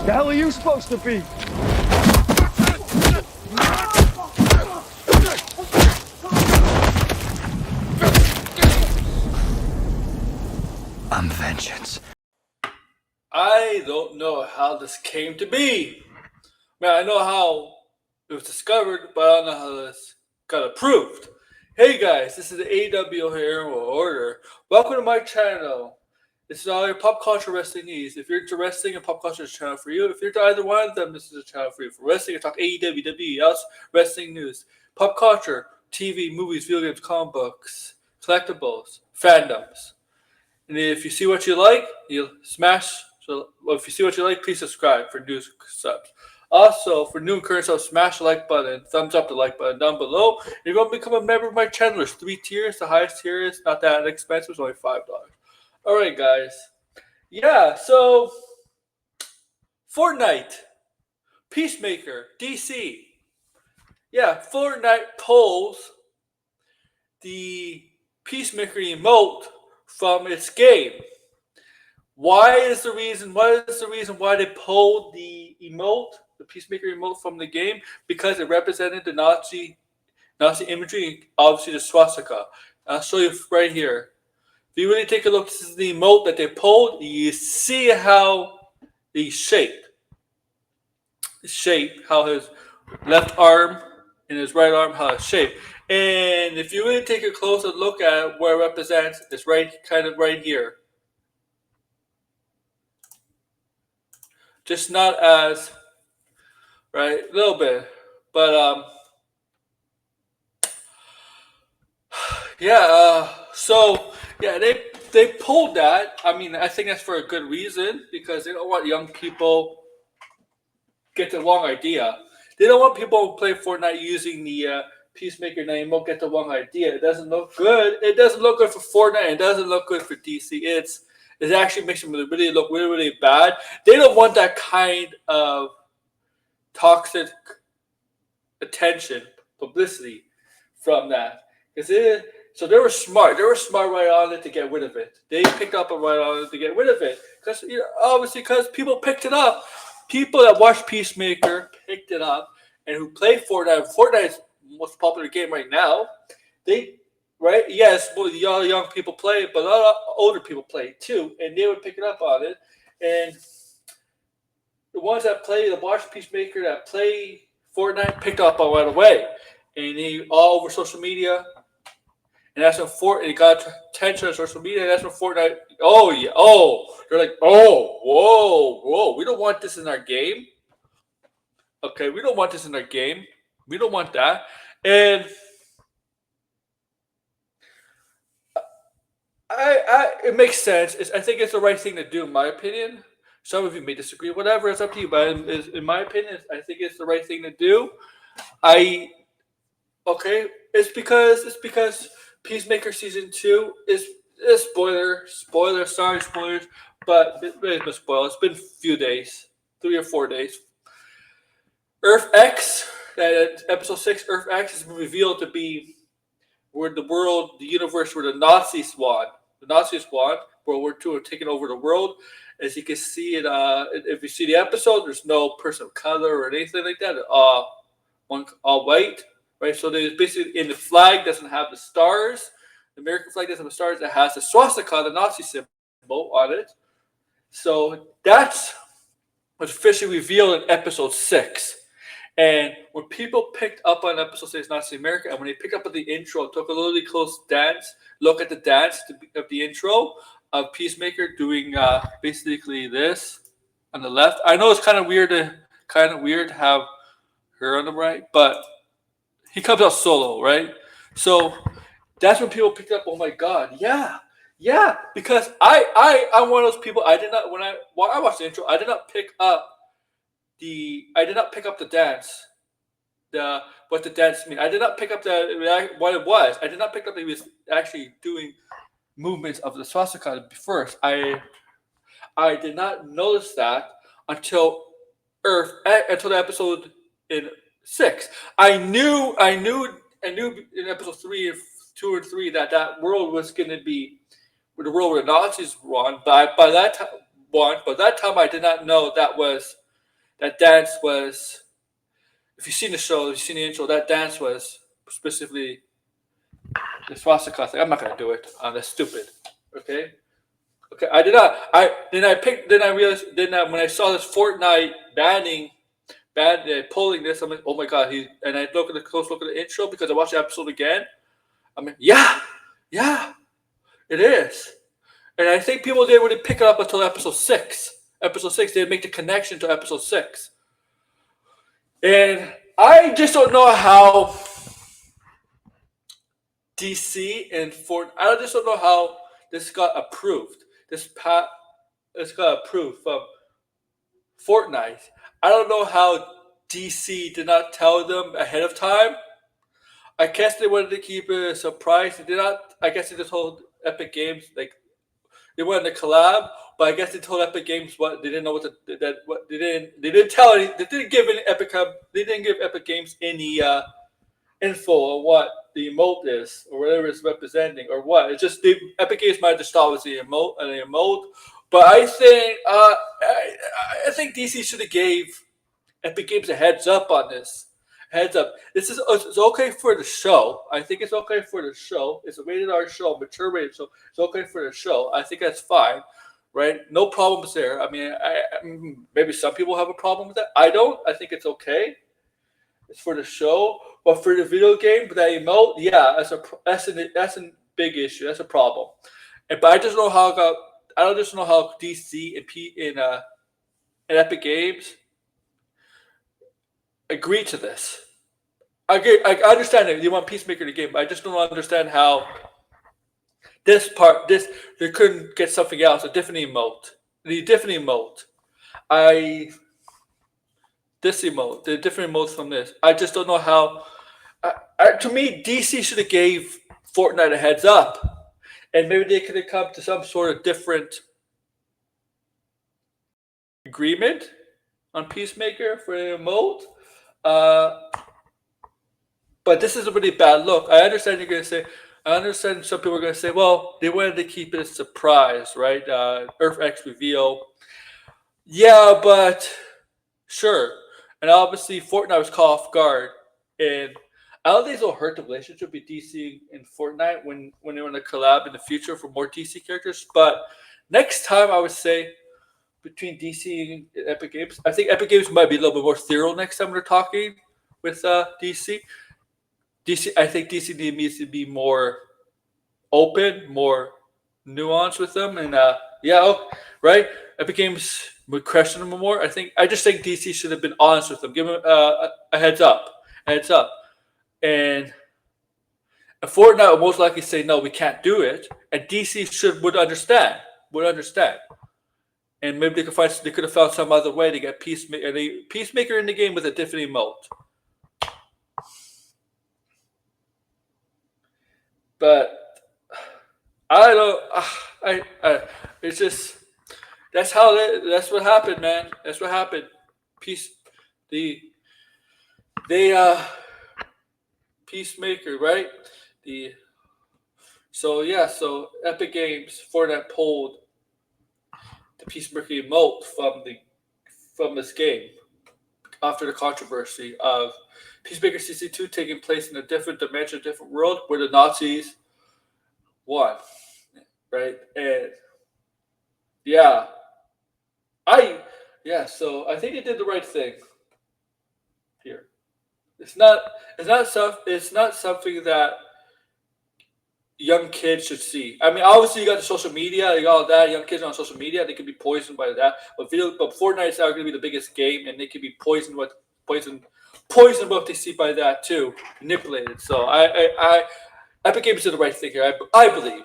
The hell are you supposed to be? I'm vengeance. I don't know how this came to be. Man, I know how it was discovered, but I don't know how this got approved. Hey guys, this is the AW here in order. Welcome to my channel. This is all your pop culture wrestling needs. If you're into wrestling and pop culture, this is a channel for you. If you're into either one of them, this is a channel for you. For wrestling, I talk AEW, WWE, else wrestling news, pop culture, TV, movies, video games, comic books, collectibles, fandoms. And if you see what you like, you smash. So if you see what you like, please subscribe for new subs. Also, for new and current subs, smash the like button, thumbs up the like button down below. If you want to become a member of my channel, there's 3 tiers. The highest tier is not that expensive; it's only $5. All right, guys. Yeah. So, Fortnite, Peacemaker, DC. Yeah, Fortnite pulls the Peacemaker emote from its game. What is the reason why they pulled the emote, the Peacemaker emote from the game? Because it represented the Nazi imagery, obviously the swastika. I'll show you right here. If you really take a look, this is the emote that they pulled. You see how the shape, how his left arm and his right arm, how it's shaped. And if you really take a closer look at where it represents, it's kind of right here. Just not as right, a little bit, but yeah. So yeah, they pulled that. I mean, I think that's for a good reason because they don't want young people get the wrong idea. They don't want people who play Fortnite using the Peacemaker name won't get the wrong idea. It doesn't look good. It doesn't look good for Fortnite. It doesn't look good for DC. It actually makes them really look really, really bad. They don't want that kind of toxic attention, publicity from that. So they were smart. They were smart right on it to get rid of it. They picked up right on it to get rid of it. Because obviously, because people picked it up. People that watch Peacemaker picked it up and who play Fortnite. Fortnite is the most popular game right now. Yes, young people play it, but a lot of older people play it too. And they would pick it up on it. And the ones that watch Peacemaker, that play Fortnite, picked up on right away. And they all over social media. And that's when it got attention on social media. And that's when Fortnite, they're like, whoa, we don't want this in our game. Okay, we don't want this in our game. We don't want that. And it makes sense. I think it's the right thing to do, in my opinion. Some of you may disagree, whatever, it's up to you. But in my opinion, I think it's the right thing to do. It's because Peacemaker Season 2 is spoilers, but it's been spoiled. It's been a few days, 3 or 4 days. Earth X, episode 6, Earth X has been revealed to be where the universe where the Nazis won. The Nazis won. World War II are taking over the world. As you can see it, if you see the episode, there's no person of color or anything like that. All white. Right, so there's basically in the flag doesn't have the stars. The American flag doesn't have the stars. It has the swastika, the Nazi symbol, on it. So that's what's officially revealed in episode 6. And when people picked up on episode 6, Nazi America, and when they picked up on the intro, took a really close look at the dance of the intro of Peacemaker doing basically this on the left. I know it's kind of weird to have her on the right, but he comes out solo, right? So that's when people picked up. Oh my God, yeah, because I'm one of those people. I did not when I watched the intro. I did not pick up the dance. What the dance mean? I did not pick up what it was. I did not pick up that he was actually doing movements of the swastika first. I did not notice that until the episode in 6. I knew in episode 3, 2 or 3 that world was going to be the world where the Nazis won. But by that time, I did not know that was that dance was. If you've seen the show, if you've seen the intro, that dance was specifically the swastika thing. I'm not gonna do it. That's stupid. Okay. Okay. I did not. Then I realized. When I saw this Fortnite pulling this, I'm like, oh my god. And I look at the close look at the intro because I watched the episode again. I mean, yeah, it is. And I think people didn't really pick it up until episode 6. Episode 6, they make the connection to episode 6. And I just don't know how DC and Fortnite. I just don't know how this got approved. This got approved from Fortnite. I don't know how DC did not tell them ahead of time. I guess they wanted to keep it a surprise. They did not. I guess they just told Epic Games like they wanted to collab, but I guess they told Epic Games what they didn't know they didn't tell any. They didn't give Epic Games any info on what the emote is or whatever it's representing or what. It's just the Epic Games might have just thought it was the emote. But I think DC should have gave Epic Games a heads up on this. Heads up. It's okay for the show. I think it's okay for the show. It's a rated R show, mature rated show. It's okay for the show. I think that's fine, right? No problems there. I mean, maybe some people have a problem with that. I don't. I think it's okay. It's for the show, but for the video game, with that emote, yeah, that's a big issue. That's a problem. But I just know how it got. I don't just know how DC and Epic Games agree to this. I understand that you want Peacemaker in the game, but I just don't understand how they couldn't get something else, a different emote. The different emote. The different emotes from this. I just don't know how. To me, DC should have gave Fortnite a heads up, and maybe they could have come to some sort of different agreement on Peacemaker for the emote. But this is a really bad look. I understand you're going to say. I understand some people are going to say, well, they wanted to keep it a surprise, right? Earth X reveal. Yeah, but sure. And obviously, Fortnite was caught off guard. And I don't think it'll hurt the relationship with DC and Fortnite when they're in a collab in the future for more DC characters. But next time, I would say between DC and Epic Games, I think Epic Games might be a little bit more thorough next time they're talking with DC. I think DC needs to be more open, more nuanced with them, and right. Epic Games would question them more. I just think DC should have been honest with them, give them a heads up, and Fortnite would most likely say no, we can't do it, and DC would understand, and maybe they could have found some other way to get Peacemaker in the game with a different emote. But I don't. It's just that's what happened, man. That's what happened. Peacemaker, right? So Epic Games Fortnite pulled the Peacemaker emote from this game after the controversy of Peacemaker Season 2 taking place in a different dimension, a different world where the Nazis won, right? And so I think they did the right thing here. It's not something that young kids should see. I mean, obviously you got the social media, you got all that. Young kids on social media, they could be poisoned by that. But Fortnite's are going to be the biggest game, and they could be poisoned what they see by that too, manipulated. So Epic Games did the right thing here, I believe.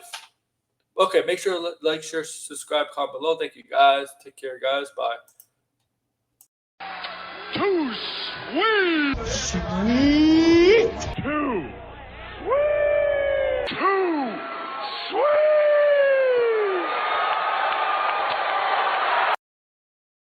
Okay, make sure to like, share, subscribe, comment below. Thank you guys. Take care, guys. Bye. Too sweet. Sweet. Too sweet. Too